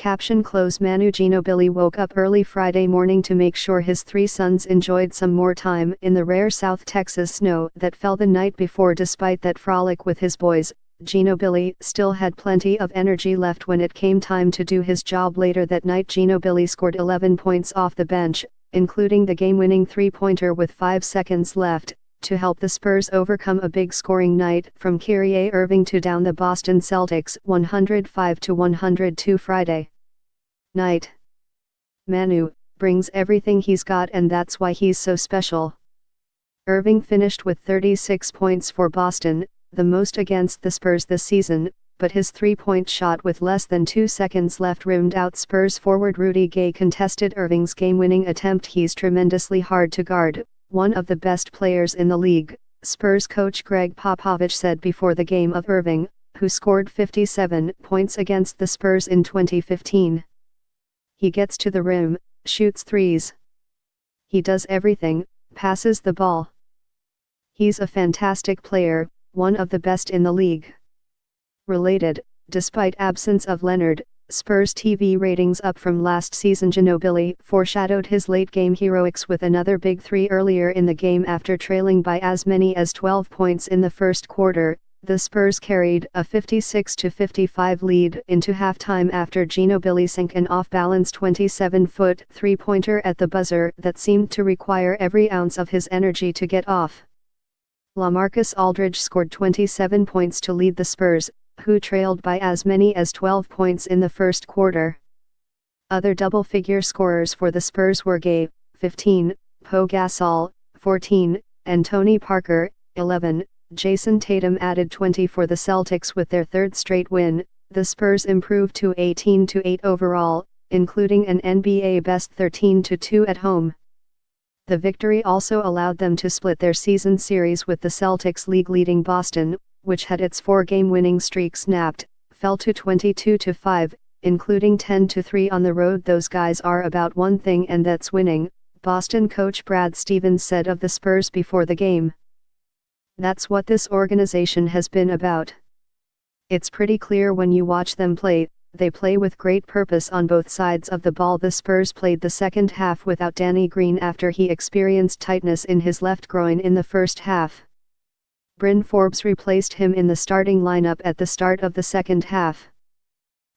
Caption close Manu Ginobili woke up early Friday morning to make sure his three sons enjoyed some more time in the rare South Texas snow that fell the night before. Despite that frolic with his boys, Ginobili still had plenty of energy left when it came time to do his job later that night. Ginobili scored 11 points off the bench, including the game-winning three-pointer with 5 seconds left, to help the Spurs overcome a big scoring night from Kyrie Irving to down the Boston Celtics 105-102 Friday night. Manu brings everything he's got, and that's why he's so special. Irving finished with 36 points for Boston, the most against the Spurs this season, but his three-point shot with less than 2 seconds left rimmed out. Spurs forward Rudy Gay contested Irving's game-winning attempt. He's tremendously hard to guard, one of the best players in the league, Spurs coach Greg Popovich said before the game of Irving, who scored 57 points against the Spurs in 2015. He gets to the rim, shoots threes. He does everything, passes the ball. He's a fantastic player, one of the best in the league. Related, despite absence of Leonard, Spurs TV ratings up from last season. Ginobili foreshadowed his late-game heroics with another big three earlier in the game after trailing by as many as 12 points in the first quarter. The Spurs carried a 56-55 lead into halftime after Ginobili sank an off-balance 27-foot three-pointer at the buzzer that seemed to require every ounce of his energy to get off. LaMarcus Aldridge scored 27 points to lead the Spurs, who trailed by as many as 12 points in the first quarter. Other double-figure scorers for the Spurs were Gay, 15, Pau Gasol, 14, and Tony Parker, 11. Jason Tatum added 20 for the Celtics with their third straight win. The Spurs improved to 18-8 overall, including an NBA best 13-2 at home. The victory also allowed them to split their season series with the Celtics. League-leading Boston, which had its 4-game winning streak snapped, fell to 22-5, including 10-3 on the road. Those guys are about one thing, and that's winning, Boston coach Brad Stevens said of the Spurs before the game. That's what this organization has been about. It's pretty clear when you watch them play. They play with great purpose on both sides of the ball. The Spurs played the second half without Danny Green after he experienced tightness in his left groin in the first half. Bryn Forbes replaced him in the starting lineup at the start of the second half.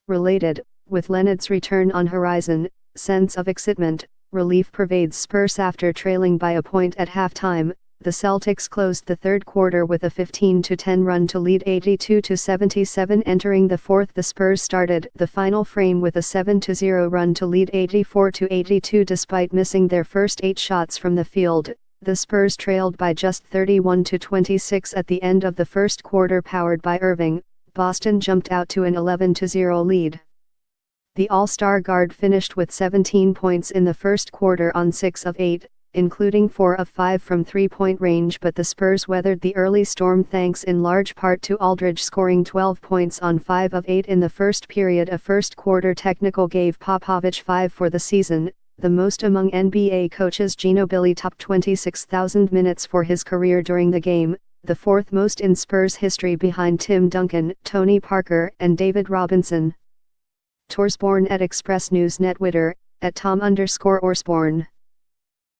Related, with Leonard's return on horizon, sense of excitement, relief pervades Spurs after trailing by a point at halftime. The Celtics closed the third quarter with a 15-10 run to lead 82-77. Entering the fourth, the Spurs started the final frame with a 7-0 run to lead 84-82. Despite missing their first 8 shots from the field, the Spurs trailed by just 31-26 at the end of the first quarter. Powered by Irving, Boston jumped out to an 11-0 lead. The All-Star guard finished with 17 points in the first quarter on 6 of 8, including 4 of 5 from three-point range, but the Spurs weathered the early storm thanks in large part to Aldridge scoring 12 points on 5 of 8 in the first period. A first-quarter technical gave Popovich 5 for the season, the most among NBA coaches. Ginobili topped 26,000 minutes for his career during the game, the fourth most in Spurs history behind Tim Duncan, Tony Parker, and David Robinson. Torsborn at Express News Net Twitter, @Tom_Orsborn